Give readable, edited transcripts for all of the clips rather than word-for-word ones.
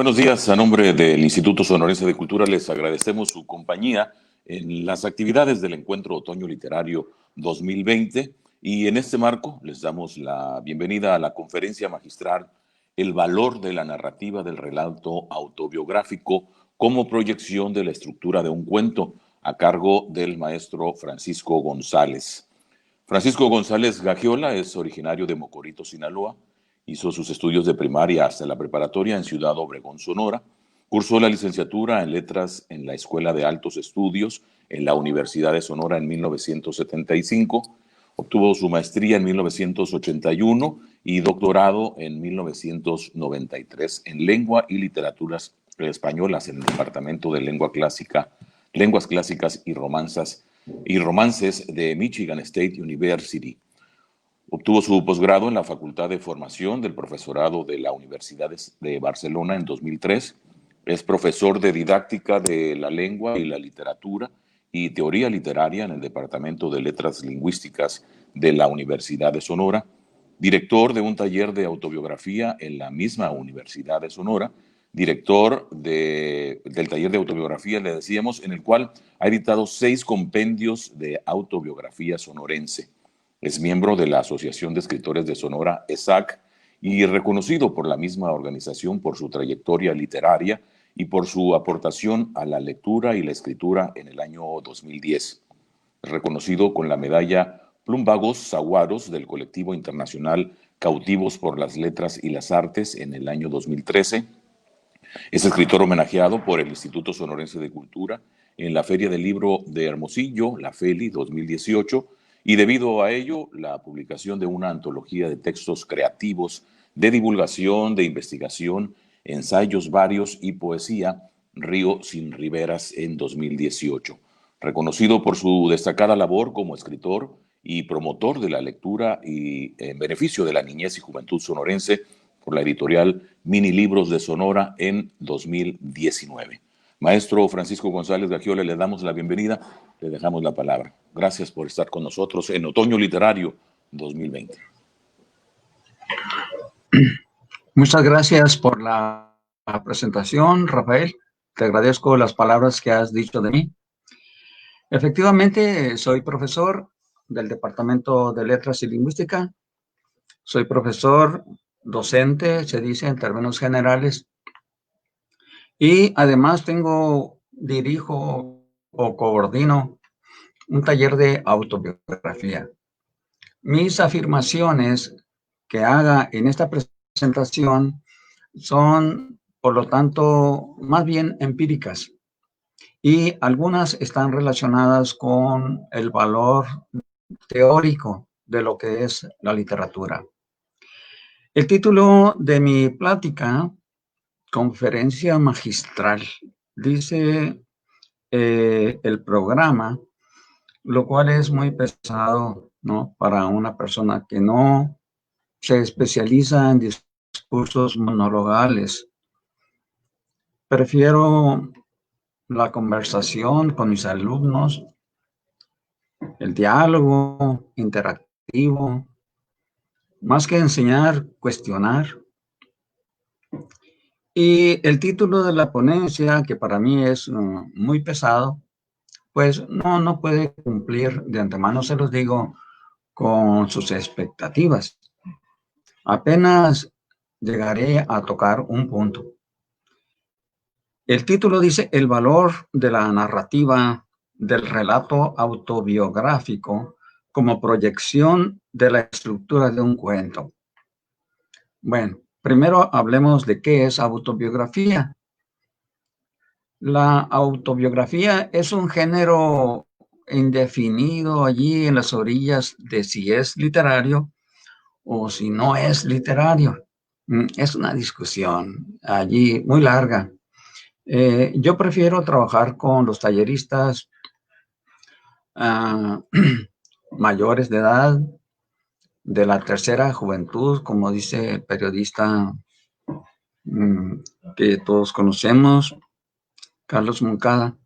Buenos días. A nombre del Instituto Sonorense de Cultura les agradecemos su compañía en las actividades del Encuentro Otoño Literario 2020 y en este marco les damos la bienvenida a la conferencia magistral El valor de la narrativa del relato autobiográfico como proyección de la estructura de un cuento, a cargo del maestro Francisco González. Francisco González Gagiola es originario de Mocorito, Sinaloa. Hizo sus estudios de primaria hasta la preparatoria en Ciudad Obregón, Sonora. Cursó la licenciatura en Letras en la Escuela de Altos Estudios en la Universidad de Sonora en 1975. Obtuvo su maestría en 1981 y doctorado en 1993 en Lengua y Literaturas Españolas en el Departamento de Lenguas Clásicas y Romances de Michigan State University. Obtuvo su posgrado en la Facultad de Formación del Profesorado de la Universidad de Barcelona en 2003. Es profesor de Didáctica de la Lengua y la Literatura y Teoría Literaria en el Departamento de Letras Lingüísticas de la Universidad de Sonora. Director de un taller de autobiografía en la misma Universidad de Sonora. Director del taller de autobiografía, le decíamos, en el cual ha editado 6 compendios de autobiografía sonorense. Es miembro de la Asociación de Escritores de Sonora, ESAC, y reconocido por la misma organización por su trayectoria literaria y por su aportación a la lectura y la escritura en el año 2010. Es reconocido con la medalla Plumbagos Saguaros del colectivo internacional Cautivos por las Letras y las Artes en el año 2013. Es escritor homenajeado por el Instituto Sonorense de Cultura en la Feria del Libro de Hermosillo, la FELI 2018, y debido a ello, la publicación de una antología de textos creativos, de divulgación, de investigación, ensayos varios y poesía, Río sin Riberas, en 2018. Reconocido por su destacada labor como escritor y promotor de la lectura y en beneficio de la niñez y juventud sonorense por la editorial Mini Libros de Sonora en 2019. Maestro Francisco González Gagiola, le damos la bienvenida, le dejamos la palabra. Gracias por estar con nosotros en Otoño Literario 2020. Muchas gracias por la presentación, Rafael. Te agradezco las palabras que has dicho de mí. Efectivamente, soy profesor del Departamento de Letras y Lingüística. Soy profesor docente, se dice en términos generales. Y además dirijo o coordino un taller de autobiografía. Mis afirmaciones que haga en esta presentación son, por lo tanto, más bien empíricas. Y algunas están relacionadas con el valor teórico de lo que es la literatura. El título de mi plática, Conferencia Magistral, dice el programa, lo cual es muy pesado, ¿no?, para una persona que no se especializa en discursos monologales. Prefiero la conversación con mis alumnos, el diálogo interactivo, más que enseñar, cuestionar. Y el título de la ponencia, que para mí es muy pesado, pues no puede cumplir, de antemano se los digo, con sus expectativas. Apenas llegaré a tocar un punto. El título dice el valor de la narrativa del relato autobiográfico como proyección de la estructura de un cuento. Bueno, primero hablemos de qué es autobiografía. La autobiografía es un género indefinido allí en las orillas de si es literario o si no es literario. Es una discusión allí muy larga. Yo prefiero trabajar con los talleristas mayores de edad, de la tercera juventud, como dice el periodista que todos conocemos, Carlos Moncada,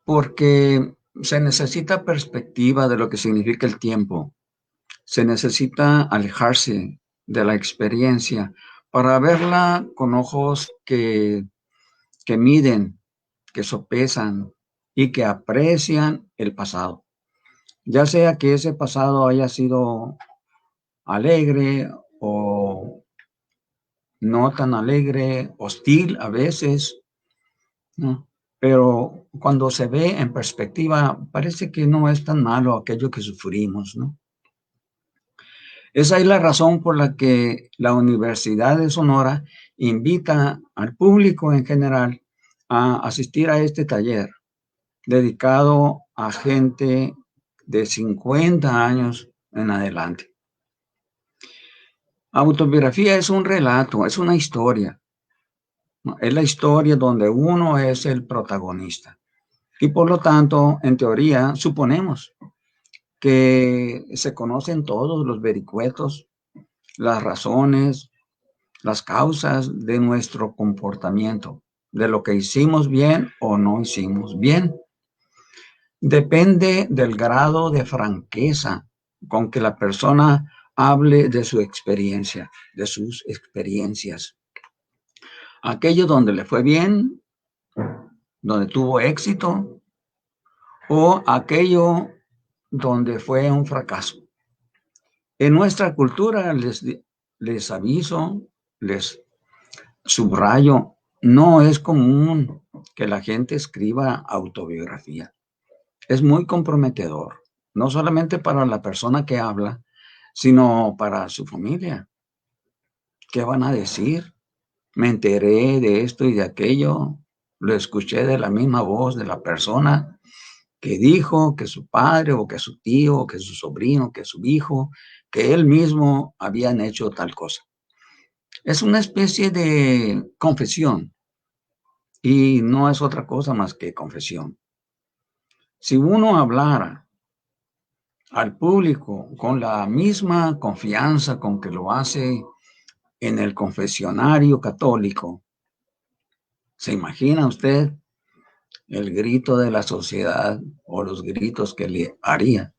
porque se necesita perspectiva de lo que significa el tiempo. Se necesita alejarse de la experiencia para verla con ojos que miden, que sopesan y que aprecian el pasado. Ya sea que ese pasado haya sido alegre o no tan alegre, hostil a veces, ¿no? Pero cuando se ve en perspectiva, parece que no es tan malo aquello que sufrimos, ¿no? Esa es la razón por la que la Universidad de Sonora invita al público en general a asistir a este taller dedicado a gente de 50 años en adelante. Autobiografía es un relato, es una historia, ¿no? Es la historia donde uno es el protagonista. Y por lo tanto, en teoría, suponemos que se conocen todos los vericuetos, las razones, las causas de nuestro comportamiento, de lo que hicimos bien o no hicimos bien. Depende del grado de franqueza con que la persona hable de su experiencia, de sus experiencias. Aquello donde le fue bien, donde tuvo éxito, o aquello donde fue un fracaso. En nuestra cultura, les aviso, les subrayo, no es común que la gente escriba autobiografía. Es muy comprometedor, no solamente para la persona que habla, sino para su familia. ¿Qué van a decir? Me enteré de esto y de aquello, lo escuché de la misma voz de la persona que dijo que su padre o que su tío o que su sobrino, que su hijo, que él mismo habían hecho tal cosa. Es una especie de confesión y no es otra cosa más que confesión. Si uno hablara al público con la misma confianza con que lo hace en el confesionario católico, ¿se imagina usted el grito de la sociedad o los gritos que le haría?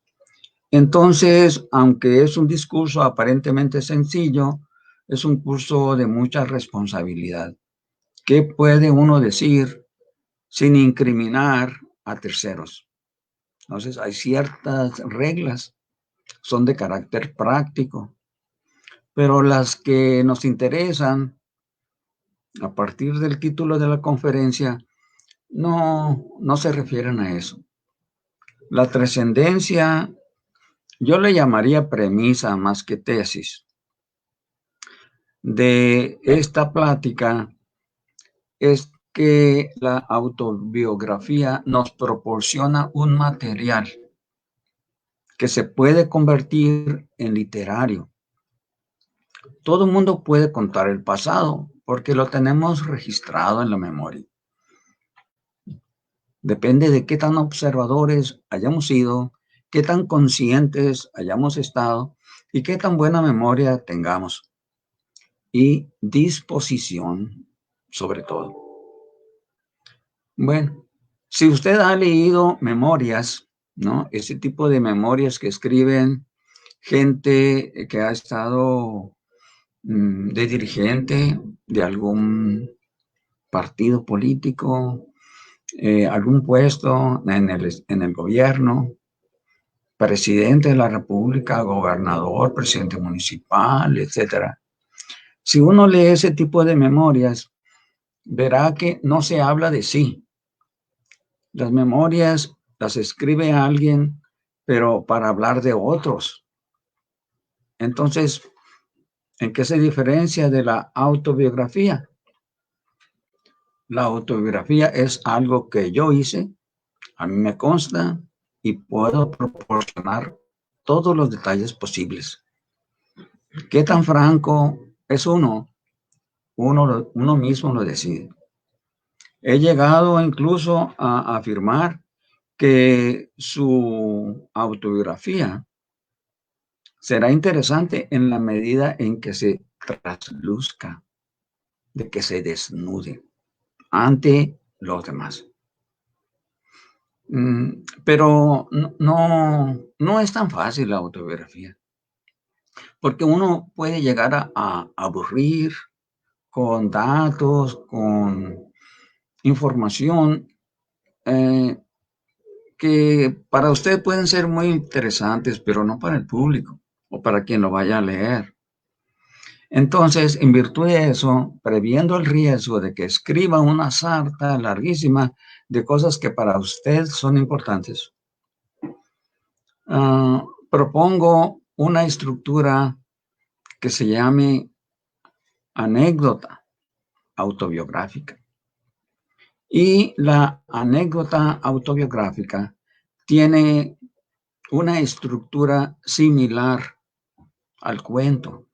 Entonces, aunque es un discurso aparentemente sencillo, es un curso de mucha responsabilidad. ¿Qué puede uno decir sin incriminar a terceros? Entonces, hay ciertas reglas, son de carácter práctico, pero las que nos interesan a partir del título de la conferencia no se refieren a eso. La trascendencia, yo le llamaría premisa más que tesis, de esta plática es que la autobiografía nos proporciona un material que se puede convertir en literario. Todo el mundo puede contar el pasado porque lo tenemos registrado en la memoria. Depende de qué tan observadores hayamos sido, qué tan conscientes hayamos estado y qué tan buena memoria tengamos. Y disposición, sobre todo. Bueno, si usted ha leído memorias, ¿no? Ese tipo de memorias que escriben gente que ha estado de dirigente de algún partido político, algún puesto en el gobierno, presidente de la República, gobernador, presidente municipal, etcétera. Si uno lee ese tipo de memorias, verá que no se habla de sí. Las memorias las escribe alguien, pero para hablar de otros. Entonces, ¿en qué se diferencia de la autobiografía? La autobiografía es algo que yo hice, a mí me consta y puedo proporcionar todos los detalles posibles. ¿Qué tan franco es uno? Uno mismo lo decide. He llegado incluso a afirmar que su autobiografía será interesante en la medida en que se trasluzca, de que se desnude ante los demás. Pero no es tan fácil la autobiografía, porque uno puede llegar a aburrir con datos, con información que para usted pueden ser muy interesantes, pero no para el público o para quien lo vaya a leer. Entonces, en virtud de eso, previendo el riesgo de que escriba una sarta larguísima de cosas que para usted son importantes, propongo una estructura que se llame anécdota autobiográfica. Y la anécdota autobiográfica tiene una estructura similar al cuento.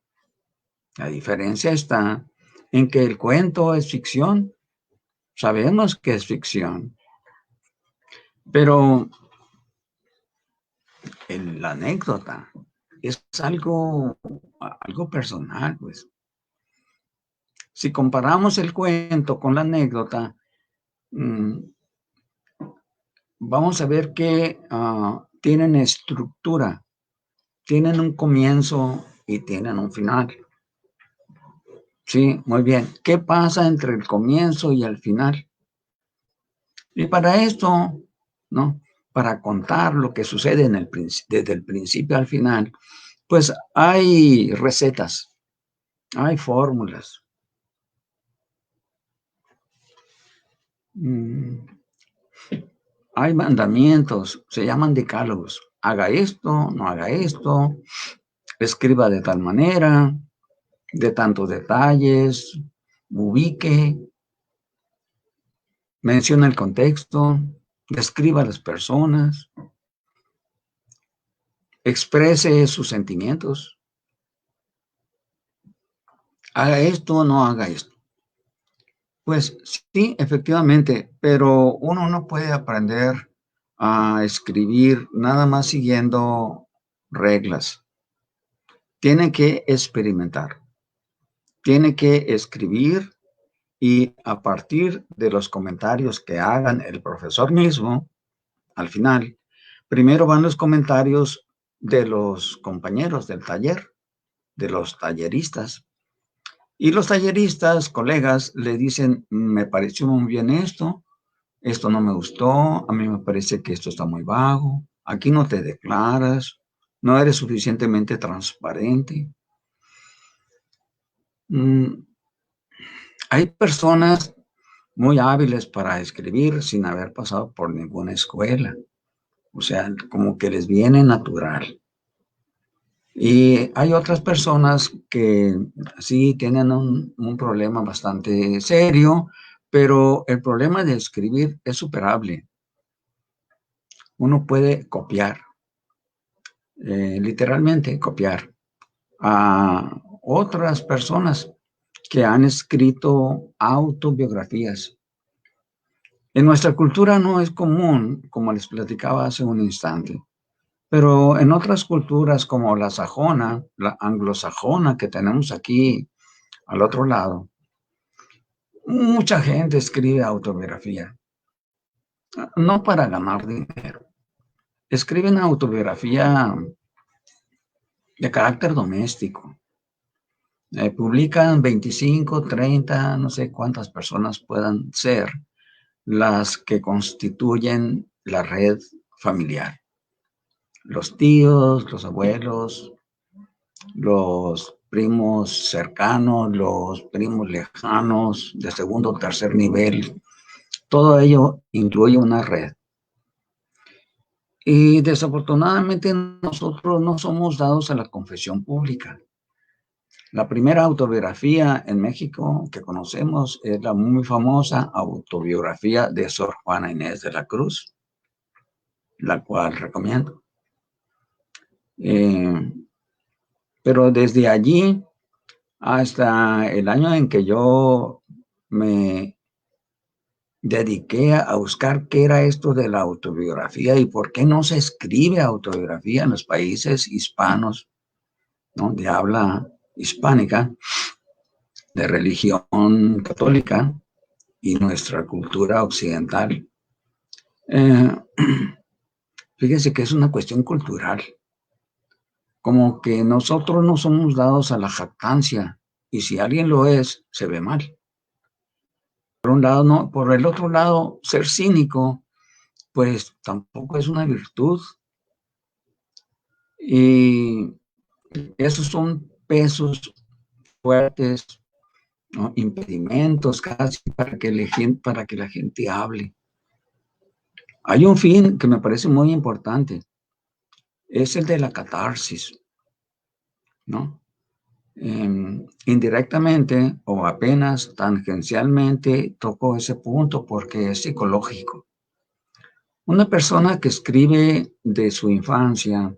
La diferencia está en que el cuento es ficción. Sabemos que es ficción, pero la anécdota es algo personal, pues. Si comparamos el cuento con la anécdota, vamos a ver que tienen estructura, tienen un comienzo y tienen un final. Sí, muy bien. ¿Qué pasa entre el comienzo y el final? Y para esto, ¿no? Para contar lo que sucede desde el principio al final, pues hay recetas, hay fórmulas. Hay mandamientos, se llaman decálogos. Haga esto, no haga esto, escriba de tal manera, de tantos detalles, ubique, menciona el contexto, describa a las personas, exprese sus sentimientos. Haga esto o no haga esto. Pues sí, efectivamente, pero uno no puede aprender a escribir nada más siguiendo reglas. Tiene que experimentar, tiene que escribir y a partir de los comentarios que hagan el profesor mismo, al final, primero van los comentarios de los compañeros del taller, de los talleristas. Y los talleristas, colegas, le dicen, me pareció muy bien esto no me gustó, a mí me parece que esto está muy vago, aquí no te declaras, no eres suficientemente transparente. Hay personas muy hábiles para escribir sin haber pasado por ninguna escuela, o sea, como que les viene natural. Y hay otras personas que sí tienen un problema bastante serio, pero el problema de escribir es superable. Uno puede copiar, literalmente copiar a otras personas que han escrito autobiografías. En nuestra cultura no es común, como les platicaba hace un instante, pero en otras culturas como la sajona, la anglosajona que tenemos aquí al otro lado, mucha gente escribe autobiografía, no para ganar dinero. Escriben autobiografía de carácter doméstico. Publican 25, 30, no sé cuántas personas puedan ser las que constituyen la red familiar. Los tíos, los abuelos, los primos cercanos, los primos lejanos de segundo o tercer nivel, todo ello incluye una red. Y desafortunadamente nosotros no somos dados a la confesión pública. La primera autobiografía en México que conocemos es la muy famosa autobiografía de Sor Juana Inés de la Cruz, la cual recomiendo. Pero desde allí hasta el año en que yo me dediqué a buscar qué era esto de la autobiografía y por qué no se escribe autobiografía en los países hispanos, ¿no? De habla hispánica, de religión católica y nuestra cultura occidental. Fíjese que es una cuestión cultural. Como que nosotros no somos dados a la jactancia y si alguien lo es, se ve mal. Por un lado, no, por el otro lado, ser cínico, pues tampoco es una virtud. Y esos son pesos fuertes, ¿no? Impedimentos casi para que la gente hable. Hay un fin que me parece muy importante, es el de la catarsis, ¿no? Indirectamente o apenas tangencialmente toco ese punto porque es psicológico. Una persona que escribe de su infancia,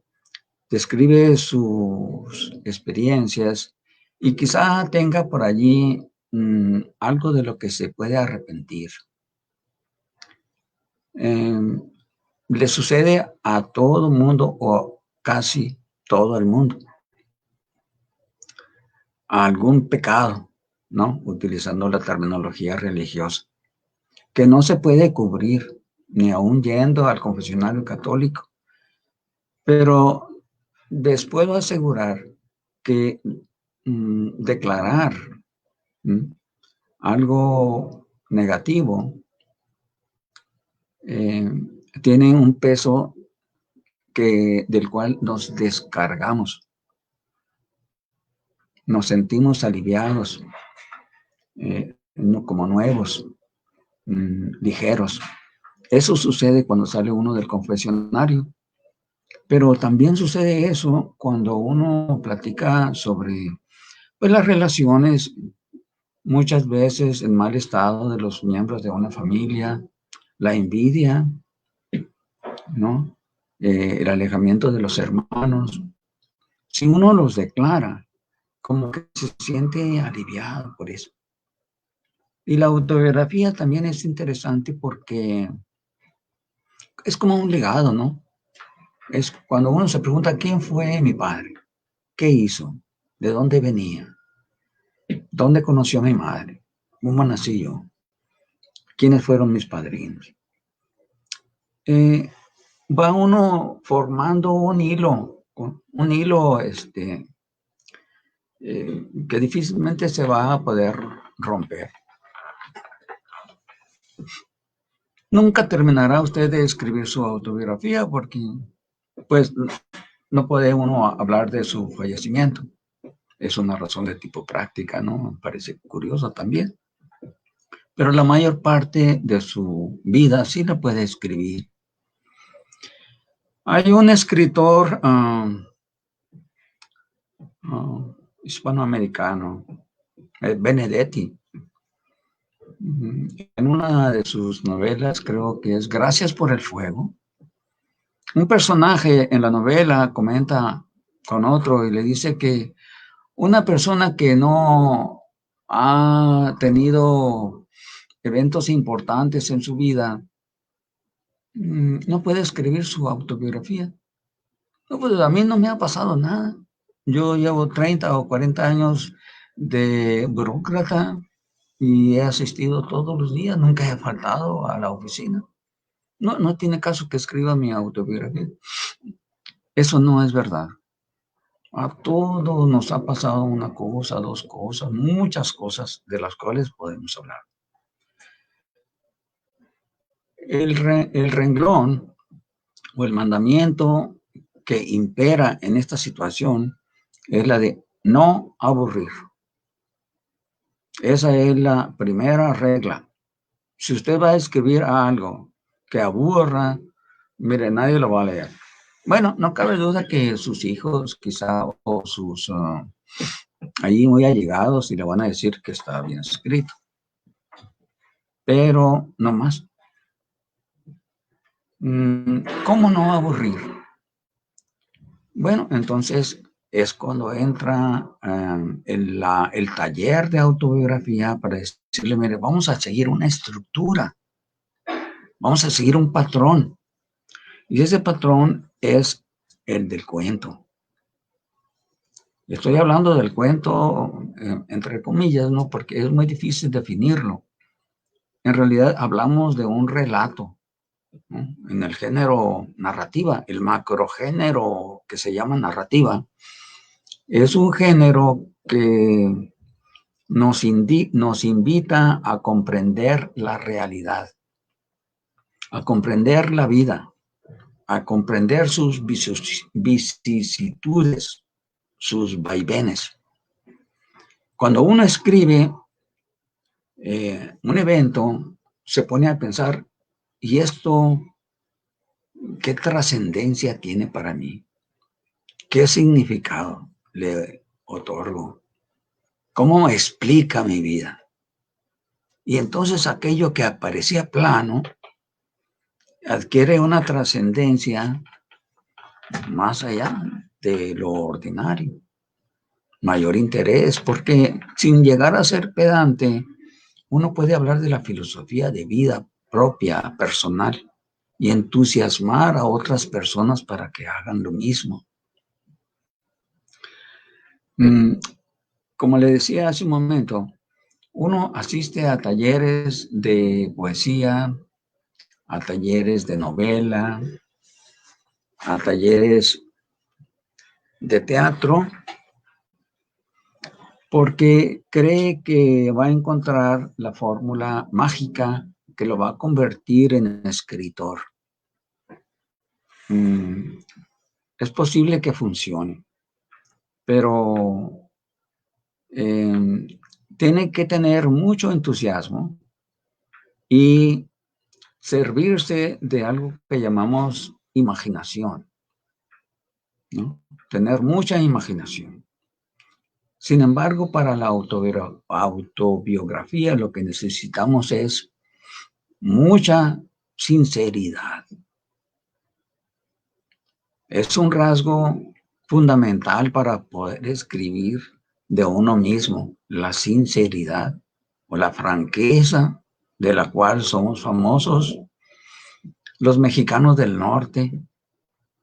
describe sus experiencias y quizá tenga por allí algo de lo que se puede arrepentir. Le sucede a todo mundo o casi todo el mundo. A algún pecado, ¿no? Utilizando la terminología religiosa, que no se puede cubrir, ni aún yendo al confesionario católico. Pero les puedo asegurar que declarar algo negativo tiene un peso del cual nos descargamos. Nos sentimos aliviados, como nuevos, ligeros. Eso sucede cuando sale uno del confesionario. Pero también sucede eso cuando uno platica sobre pues, las relaciones, muchas veces en mal estado de los miembros de una familia, la envidia, ¿no? El alejamiento de los hermanos. Si uno los declara, como que se siente aliviado por eso. Y la autobiografía también es interesante porque es como un legado, ¿no? Es cuando uno se pregunta, ¿quién fue mi padre? ¿Qué hizo? ¿De dónde venía? ¿Dónde conoció a mi madre? ¿Cómo nací yo? ¿Quiénes fueron mis padrinos? Va uno formando un hilo que difícilmente se va a poder romper. Nunca terminará usted de escribir su autobiografía porque, pues, no puede uno hablar de su fallecimiento. Es una razón de tipo práctica, ¿no? Me parece curioso también. Pero la mayor parte de su vida sí la puede escribir. Hay un escritor hispanoamericano, Benedetti. En una de sus novelas, creo que es Gracias por el fuego, un personaje en la novela comenta con otro y le dice que una persona que no ha tenido eventos importantes en su vida no puede escribir su autobiografía. No, pues a mí no me ha pasado nada. Yo llevo 30 o 40 años de burócrata y he asistido todos los días, nunca he faltado a la oficina. No tiene caso que escriba mi autobiografía. Eso no es verdad. A todos nos ha pasado una cosa, dos cosas, muchas cosas de las cuales podemos hablar. El renglón o el mandamiento que impera en esta situación es la de no aburrir. Esa es la primera regla. Si usted va a escribir algo que aburra, mire, nadie lo va a leer. Bueno, no cabe duda que sus hijos quizá o sus allí muy allegados y le van a decir que está bien escrito. Pero no más. ¿Cómo no aburrir? Bueno, entonces es cuando entra el taller de autobiografía para decirle, mire, vamos a seguir una estructura, vamos a seguir un patrón. Y ese patrón es el del cuento. Estoy hablando del cuento, entre comillas, ¿no? Porque es muy difícil definirlo. En realidad hablamos de un relato, ¿no? En el género narrativa, el macrogénero que se llama narrativa, es un género que nos invita a comprender la realidad, a comprender la vida, a comprender sus vicisitudes, sus vaivenes. Cuando uno escribe un evento, se pone a pensar, ¿y esto qué trascendencia tiene para mí? ¿Qué significado le otorgo? ¿Cómo explica mi vida? Y entonces aquello que parecía plano adquiere una trascendencia más allá de lo ordinario, mayor interés, porque sin llegar a ser pedante, uno puede hablar de la filosofía de vida propia, personal, y entusiasmar a otras personas para que hagan lo mismo. Como le decía hace un momento, uno asiste a talleres de poesía, a talleres de novela, a talleres de teatro, porque cree que va a encontrar la fórmula mágica que lo va a convertir en escritor. Es posible que funcione, pero tiene que tener mucho entusiasmo y servirse de algo que llamamos imaginación, ¿no? Tener mucha imaginación. Sin embargo, para la autobiografía lo que necesitamos es mucha sinceridad. Es un rasgo fundamental para poder escribir de uno mismo, la sinceridad o la franqueza de la cual somos famosos los mexicanos del norte,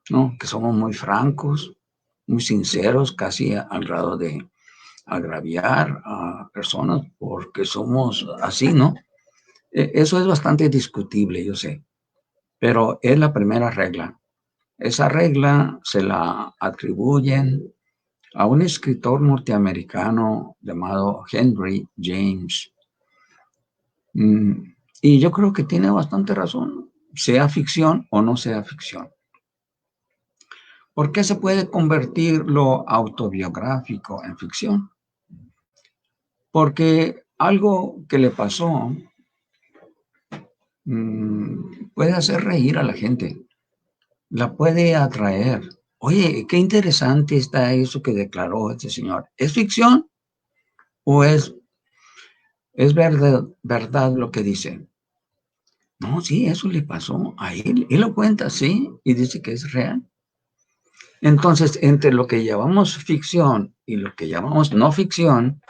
¿no? Que somos muy francos, muy sinceros, casi al grado de agraviar a personas porque somos así, ¿no? Eso es bastante discutible, yo sé, pero es la primera regla. Esa regla se la atribuyen a un escritor norteamericano llamado Henry James. Y yo creo que tiene bastante razón, sea ficción o no sea ficción. ¿Por qué se puede convertir lo autobiográfico en ficción? Porque algo que le pasó puede hacer reír a la gente, la puede atraer. Oye, qué interesante está eso que declaró este señor. ¿Es ficción o es verdad lo que dice? No, sí, eso le pasó a él. Él lo cuenta así y dice que es real. Entonces, entre lo que llamamos ficción y lo que llamamos no ficción,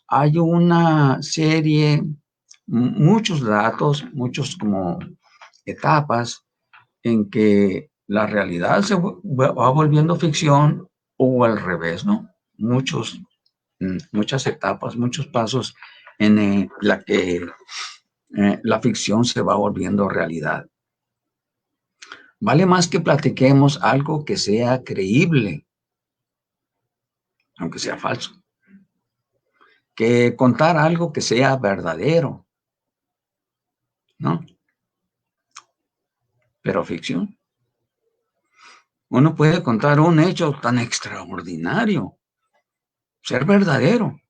hay una serie, muchos datos, muchos como etapas en que la realidad se va volviendo ficción o al revés, ¿no? Muchas etapas, muchos pasos en la que la ficción se va volviendo realidad. Vale más que platiquemos algo que sea creíble, aunque sea falso, que contar algo que sea verdadero, ¿no? Pero ficción. Uno puede contar un hecho tan extraordinario, ser verdadero,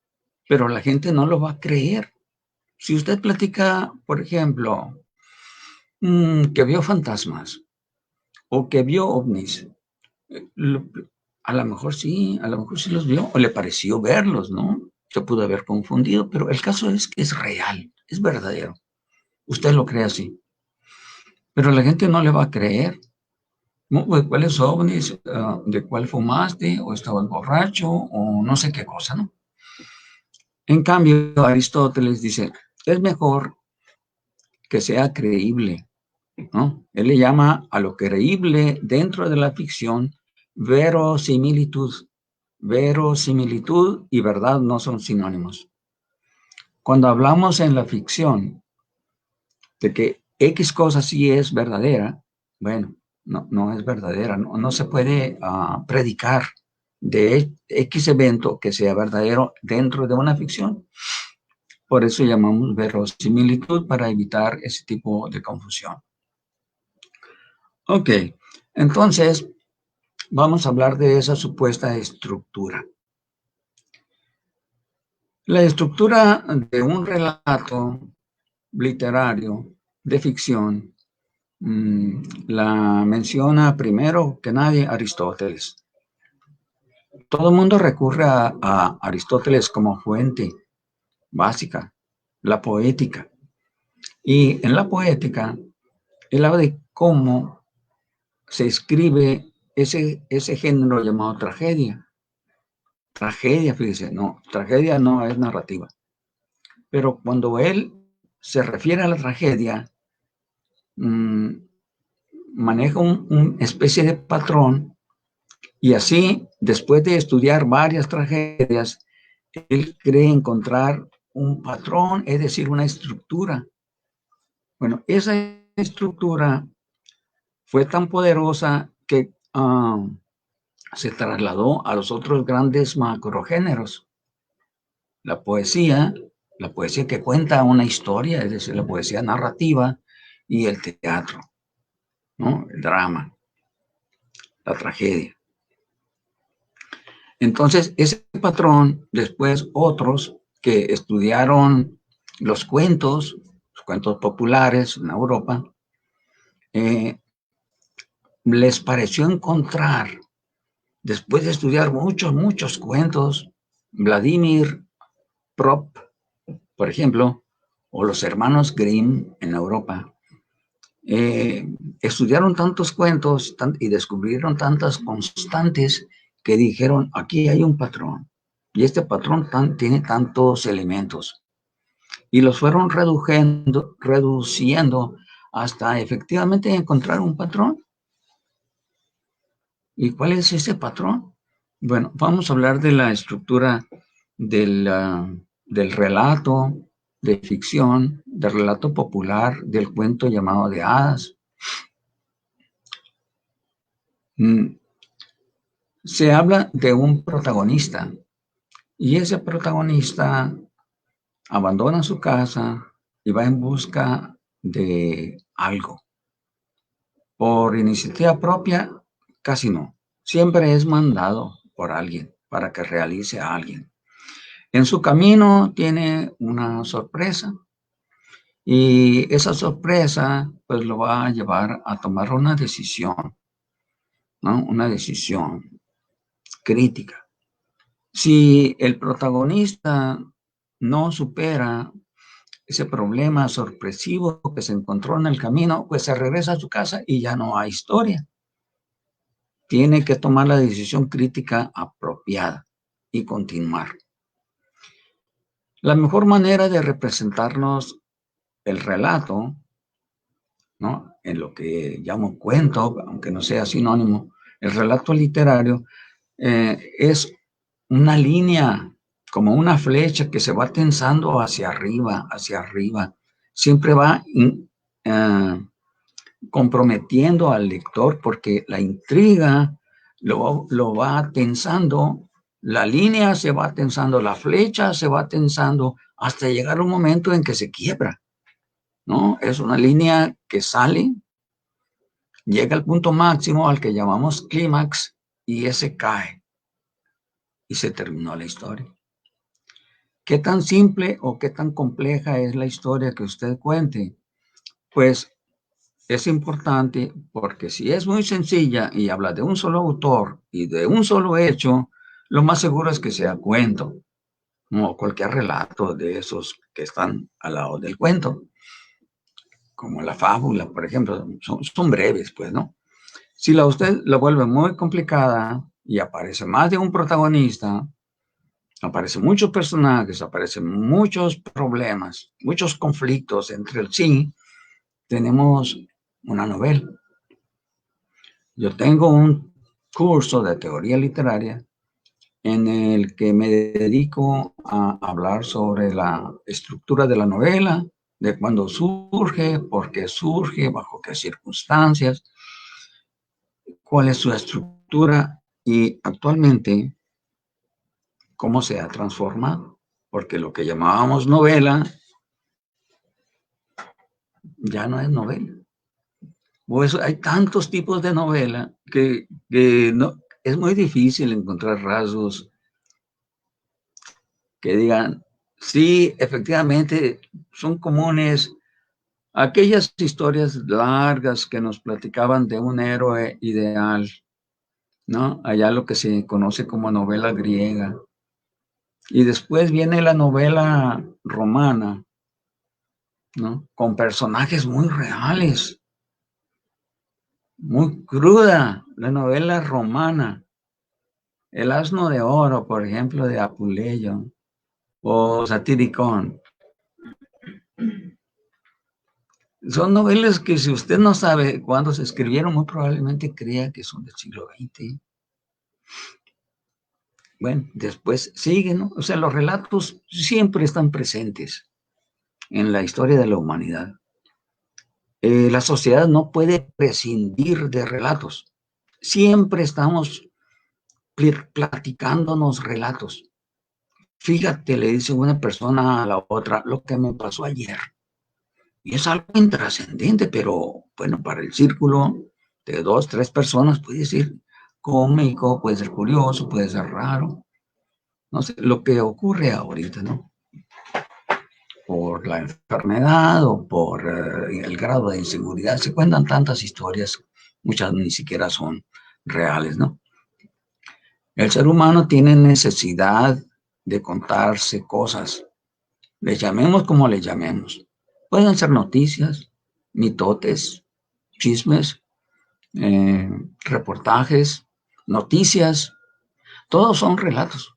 pero la gente no lo va a creer. Si usted platica, por ejemplo, que vio fantasmas o que vio ovnis, a lo mejor sí los vio o le pareció verlos, ¿no? Se pudo haber confundido, pero el caso es que es real, es verdadero. Usted lo cree así, pero la gente no le va a creer. ¿Cuáles ovnis? ¿De cuál fumaste? ¿O estabas borracho? O no sé qué cosa, ¿no? En cambio, Aristóteles dice, es mejor que sea creíble, ¿no? Él le llama a lo creíble dentro de la ficción verosimilitud. Verosimilitud y verdad no son sinónimos. Cuando hablamos en la ficción de que X cosa sí es verdadera, bueno, no es verdadera, no se puede predicar de X evento que sea verdadero dentro de una ficción. Por eso llamamos verosimilitud, para evitar ese tipo de confusión. Ok, entonces vamos a hablar de esa supuesta estructura. La estructura de un relato literario de ficción la menciona primero que nadie Aristóteles. Todo el mundo recurre a Aristóteles como fuente básica, la poética. Y en la poética, él habla de cómo se escribe ese género llamado tragedia. Tragedia, fíjese, no, tragedia no es narrativa. Pero cuando él se refiere a la tragedia, maneja una especie de patrón, y así, después de estudiar varias tragedias, él cree encontrar un patrón, es decir, una estructura. Bueno, esa estructura fue tan poderosa que se trasladó a los otros grandes macrogéneros. La poesía que cuenta una historia, es decir, la poesía narrativa, y el teatro, ¿no? El drama, la tragedia. Entonces, ese patrón, después otros que estudiaron los cuentos populares en Europa, les pareció encontrar, después de estudiar muchos cuentos, Vladimir Prop, por ejemplo, o los hermanos Grimm en Europa, estudiaron tantos cuentos y descubrieron tantas constantes que dijeron, aquí hay un patrón, y este patrón tiene tantos elementos, y los fueron reduciendo hasta efectivamente encontrar un patrón. ¿Y cuál es ese patrón? Bueno, vamos a hablar de la estructura del relato de ficción, del relato popular, del cuento llamado de hadas. Se habla de un protagonista, y ese protagonista abandona su casa y va en busca de algo. Por iniciativa propia, casi no. Siempre es mandado por alguien para que realice a alguien. En su camino tiene una sorpresa, y esa sorpresa pues lo va a llevar a tomar una decisión, ¿no? Una decisión crítica. Si el protagonista no supera ese problema sorpresivo que se encontró en el camino, pues se regresa a su casa y ya no hay historia. Tiene que tomar la decisión crítica apropiada y continuar. La mejor manera de representarnos el relato, ¿no? En lo que llamo cuento, aunque no sea sinónimo, el relato literario es una línea, como una flecha que se va tensando hacia arriba, siempre va comprometiendo al lector, porque la intriga lo va tensando, la línea se va tensando, la flecha se va tensando, hasta llegar a un momento en que se quiebra, ¿no? Es una línea que sale, llega al punto máximo, al que llamamos clímax, y ese cae, y se terminó la historia. ¿Qué tan simple o qué tan compleja es la historia que usted cuente? Pues es importante, porque si es muy sencilla y habla de un solo autor y de un solo hecho, lo más seguro es que sea cuento, no cualquier relato de esos que están al lado del cuento, como la fábula, por ejemplo, son breves, pues, ¿no? Si usted la vuelve muy complicada y aparece más de un protagonista, aparecen muchos personajes, aparecen muchos problemas, muchos conflictos entre sí, tenemos una novela. Yo tengo un curso de teoría literaria en el que me dedico a hablar sobre la estructura de la novela, de cuándo surge, por qué surge, bajo qué circunstancias, cuál es su estructura Y actualmente, ¿cómo se ha transformado? Porque lo que llamábamos novela ya no es novela. Pues hay tantos tipos de novela que no, es muy difícil encontrar rasgos que digan, sí, efectivamente, son comunes aquellas historias largas que nos platicaban de un héroe ideal, ¿no? Allá lo que se conoce como novela griega. Y después viene la novela romana, ¿no? Con personajes muy reales, muy cruda, la novela romana. El asno de oro, por ejemplo, de Apuleyo, o Satiricón. Son novelas que si usted no sabe cuándo se escribieron, muy probablemente crea que son del siglo XX. Bueno, después siguen, ¿no? O sea, los relatos siempre están presentes en la historia de la humanidad. La sociedad no puede prescindir de relatos. Siempre estamos platicándonos relatos. Fíjate, le dice una persona a la otra, lo que me pasó ayer. Y es algo intrascendente, pero bueno, para el círculo de 2, 3 personas puede ser cómico, puede ser curioso, puede ser raro. No sé, lo que ocurre ahorita, ¿no? Por la enfermedad o por el grado de inseguridad, se cuentan tantas historias, muchas ni siquiera son reales, ¿no? El ser humano tiene necesidad de contarse cosas, les llamemos como les llamemos. Pueden ser noticias, mitotes, chismes, reportajes, noticias, todos son relatos,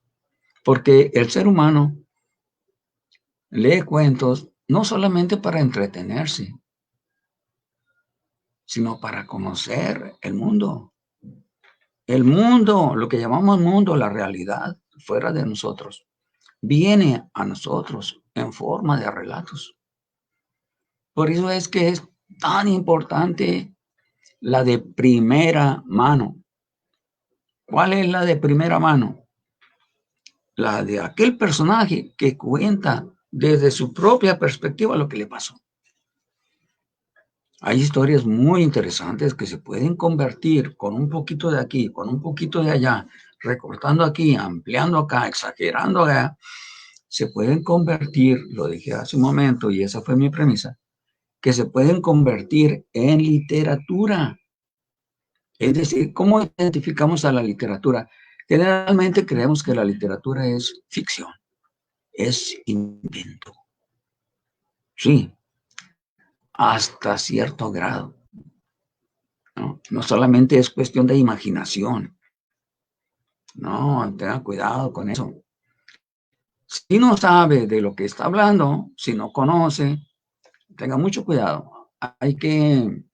porque el ser humano lee cuentos no solamente para entretenerse, sino para conocer el mundo. El mundo, lo que llamamos mundo, la realidad fuera de nosotros, viene a nosotros en forma de relatos. Por eso es que es tan importante la de primera mano. ¿Cuál es la de primera mano? La de aquel personaje que cuenta desde su propia perspectiva lo que le pasó. Hay historias muy interesantes que se pueden convertir con un poquito de aquí, con un poquito de allá, recortando aquí, ampliando acá, exagerando acá, se pueden convertir, lo dije hace un momento y esa fue mi premisa, que se pueden convertir en literatura. Es decir, ¿cómo identificamos a la literatura? Generalmente creemos que la literatura es ficción, es invento. Sí, hasta cierto grado. ¿No? No solamente es cuestión de imaginación. No, tenga cuidado con eso. Si no sabe de lo que está hablando, si no conoce, tenga mucho cuidado. Hay que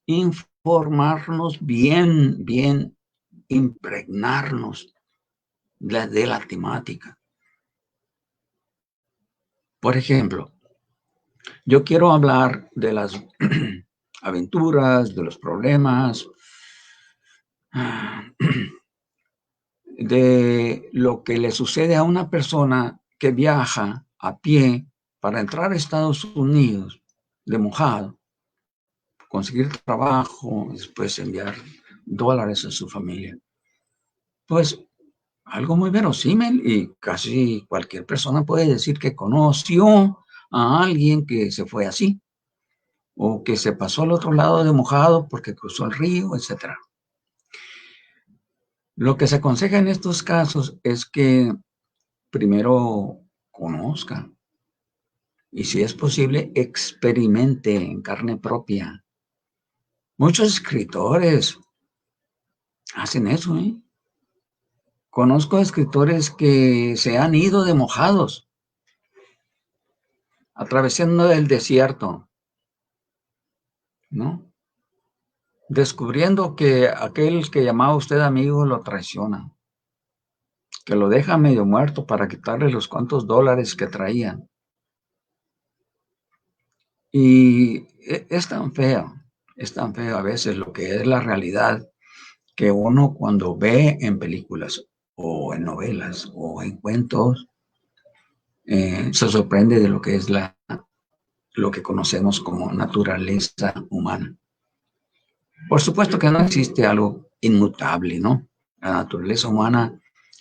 informarnos bien, bien, impregnarnos de la temática. Por ejemplo, yo quiero hablar de las aventuras, de los problemas, de lo que le sucede a una persona que viaja a pie para entrar a Estados Unidos de mojado, conseguir trabajo, después enviar dólares a su familia. Pues algo muy verosímil y casi cualquier persona puede decir que conoció a alguien que se fue así o que se pasó al otro lado de mojado porque cruzó el río, etc. Lo que se aconseja en estos casos es que primero conozca y si es posible experimente en carne propia. Muchos escritores hacen eso, ¿eh? Conozco escritores que se han ido de mojados, atravesando el desierto, ¿no? Descubriendo que aquel que llamaba usted amigo lo traiciona, que lo deja medio muerto para quitarle los cuantos dólares que traían. Y es tan feo a veces lo que es la realidad, que uno cuando ve en películas o en novelas o en cuentos, se sorprende de lo que es lo que conocemos como naturaleza humana. Por supuesto que no existe algo inmutable, ¿no? La naturaleza humana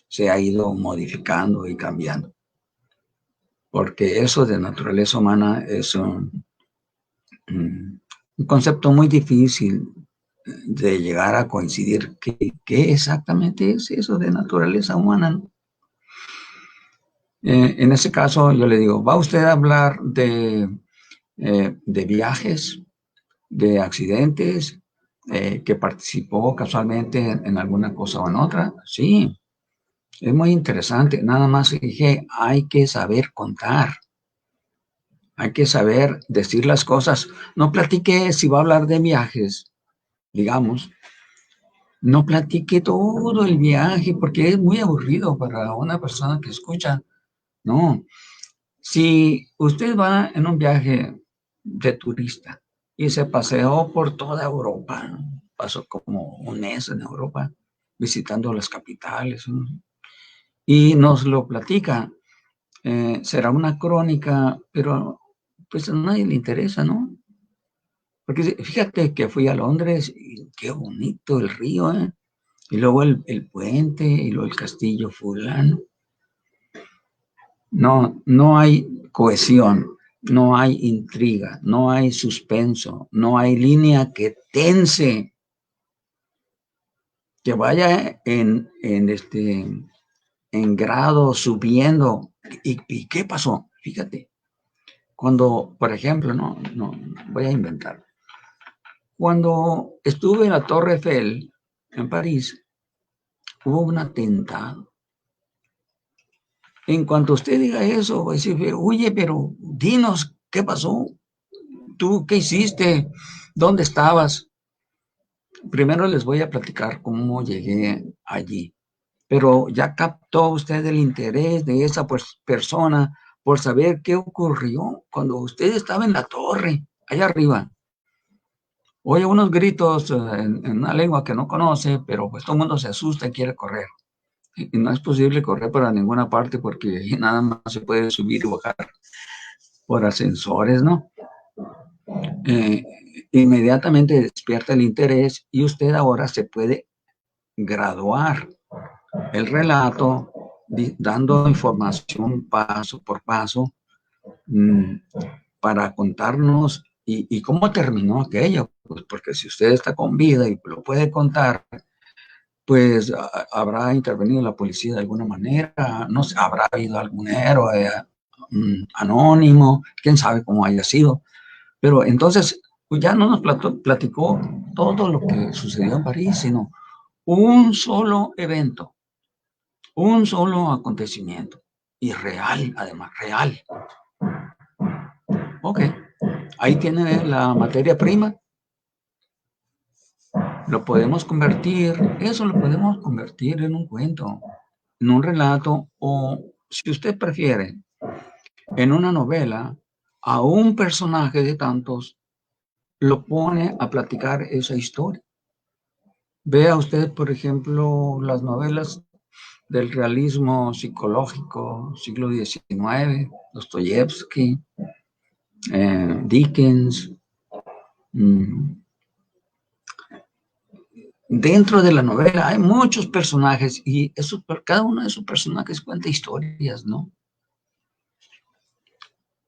se ha ido modificando y cambiando, porque eso de naturaleza humana es un concepto muy difícil de llegar a coincidir qué exactamente es eso de naturaleza humana. En ese caso, yo le digo, ¿va usted a hablar de viajes, de accidentes, que participó casualmente en alguna cosa o en otra? Sí, es muy interesante. Nada más dije, hay que saber contar. Hay que saber decir las cosas. No platique si va a hablar de viajes, digamos. No platique todo el viaje porque es muy aburrido para una persona que escucha. No. Si usted va en un viaje de turista y se paseó por toda Europa, pasó como un mes en Europa visitando las capitales, ¿no? Y nos lo platica, será una crónica, pero pues a nadie le interesa, ¿no? Porque fíjate que fui a Londres y qué bonito el río, ¿eh? Y luego el puente y luego el castillo fulano. No, no hay cohesión, no hay intriga, no hay suspenso, no hay línea que tense, que vaya en grado subiendo. ¿Y qué pasó? Fíjate, cuando, por ejemplo, no, voy a inventar. Cuando estuve en la Torre Eiffel, en París, hubo un atentado. En cuanto usted diga eso, va a decir, oye, pero dinos, ¿qué pasó? ¿Tú qué hiciste? ¿Dónde estabas? Primero les voy a platicar cómo llegué allí, pero ya captó usted el interés de esa persona por saber qué ocurrió cuando usted estaba en la torre, allá arriba. Oye unos gritos en una lengua que no conoce, pero pues todo el mundo se asusta y quiere correr. Y no es posible correr para ninguna parte porque nada más se puede subir y bajar por ascensores, ¿no? Eh, Inmediatamente despierta el interés y usted ahora se puede graduar el relato dando información paso por paso mmm, para contarnos y cómo terminó aquello. Pues porque si usted está con vida y lo puede contar, pues habrá intervenido la policía de alguna manera, no sé, habrá habido algún héroe anónimo, quién sabe cómo haya sido. Pero entonces pues ya no nos platicó todo lo que sucedió en París, sino un solo evento, un solo acontecimiento. Y real, además, real. Ok, ahí tiene la materia prima. Lo podemos convertir, eso lo podemos convertir en un cuento, en un relato, o si usted prefiere, en una novela, a un personaje de tantos lo pone a platicar esa historia. Vea usted, por ejemplo, las novelas del realismo psicológico, siglo XIX, Dostoyevsky, Dickens. Dentro de la novela hay muchos personajes y cada uno de esos personajes cuenta historias, ¿no?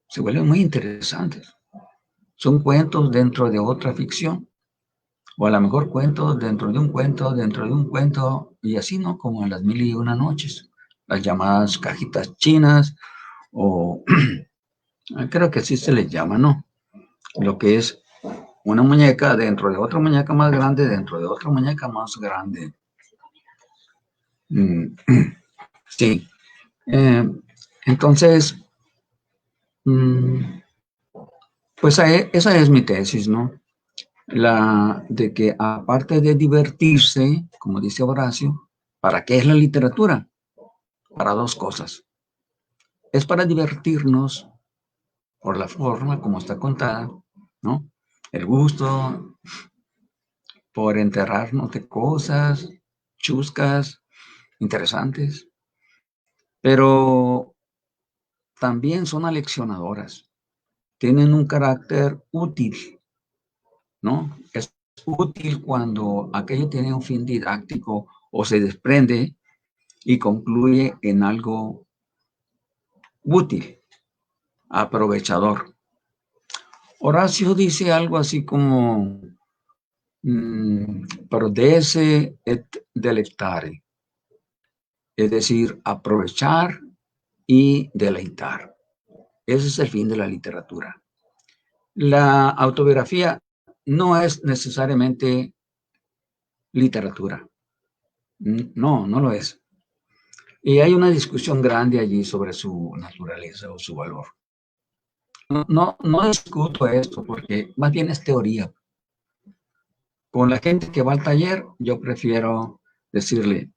Se vuelven muy interesantes. Son cuentos dentro de otra ficción, o a lo mejor cuentos dentro de un cuento, dentro de un cuento, y así, ¿no? Como en las 1001 noches, las llamadas cajitas chinas, o creo que así se les llama, ¿no? Lo que es una muñeca dentro de otra muñeca más grande, dentro de otra muñeca más grande. Sí. Entonces, pues esa es mi tesis, ¿no? La de que aparte de divertirse, como dice Horacio, ¿para qué es la literatura? Para dos cosas. Es para divertirnos por la forma como está contada, ¿no? El gusto por enterarnos de cosas chuscas, interesantes, pero también son aleccionadoras. Tienen un carácter útil, ¿no? Es útil cuando aquello tiene un fin didáctico o se desprende y concluye en algo útil, aprovechador. Horacio dice algo así como prodesse et delectare, es decir, aprovechar y deleitar. Ese es el fin de la literatura. La autobiografía no es necesariamente literatura. No, no lo es. Y hay una discusión grande allí sobre su naturaleza o su valor. No discuto esto porque más bien es teoría. Con la gente que va al taller, yo prefiero decirle,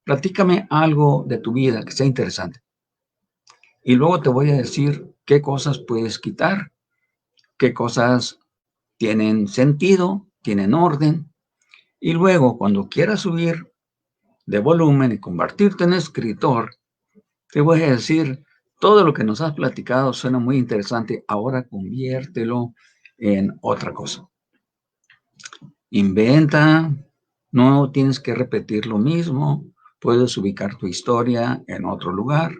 platícame algo de tu vida que sea interesante. Y luego te voy a decir qué cosas puedes quitar, qué cosas tienen sentido, tienen orden. Y luego, cuando quieras subir de volumen y convertirte en escritor, te voy a decir, todo lo que nos has platicado suena muy interesante, ahora conviértelo en otra cosa. Inventa, no tienes que repetir lo mismo, puedes ubicar tu historia en otro lugar,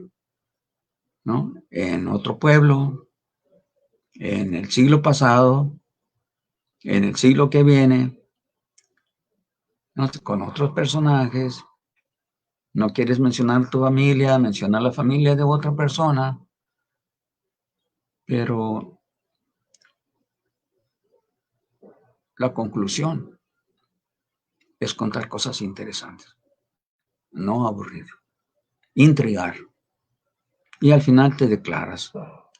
¿no? En otro pueblo, en el siglo pasado, en el siglo que viene, ¿no? Con otros personajes. No quieres mencionar tu familia, mencionar la familia de otra persona, pero la conclusión es contar cosas interesantes, no aburrir, intrigar. Y al final te declaras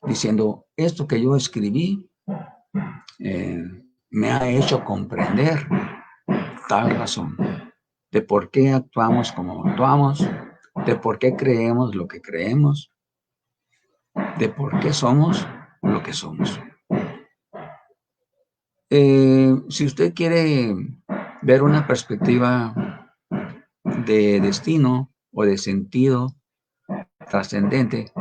diciendo, esto que yo escribí me ha hecho comprender tal razón de por qué actuamos como actuamos, de por qué creemos lo que creemos, de por qué somos lo que somos. Si usted quiere ver una perspectiva de destino o de sentido trascendente,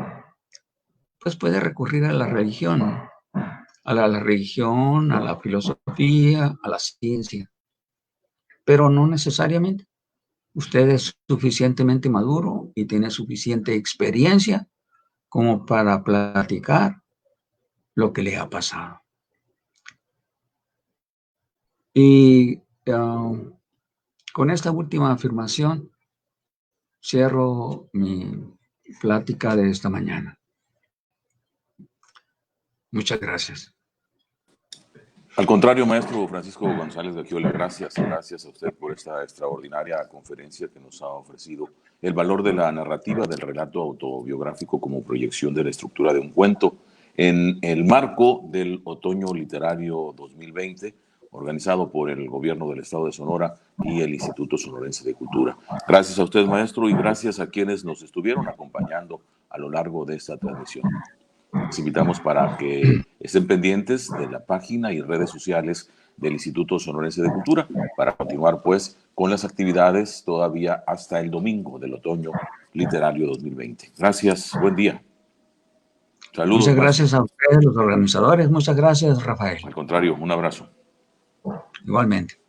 pues puede recurrir a la religión, a la filosofía, a la ciencia, pero no necesariamente. Usted es suficientemente maduro y tiene suficiente experiencia como para platicar lo que le ha pasado. Y con esta última afirmación cierro mi plática de esta mañana. Muchas gracias. Al contrario, maestro Francisco González de Giola, gracias a usted por esta extraordinaria conferencia que nos ha ofrecido el valor de la narrativa del relato autobiográfico como proyección de la estructura de un cuento en el marco del Otoño Literario 2020, organizado por el Gobierno del Estado de Sonora y el Instituto Sonorense de Cultura. Gracias a usted, maestro, y gracias a quienes nos estuvieron acompañando a lo largo de esta transmisión. Les invitamos para que estén pendientes de la página y redes sociales del Instituto Sonorense de Cultura para continuar pues con las actividades todavía hasta el domingo del Otoño Literario 2020. Gracias, buen día. Saludos. Muchas gracias a ustedes, los organizadores. Muchas gracias, Rafael. Al contrario, un abrazo. Igualmente.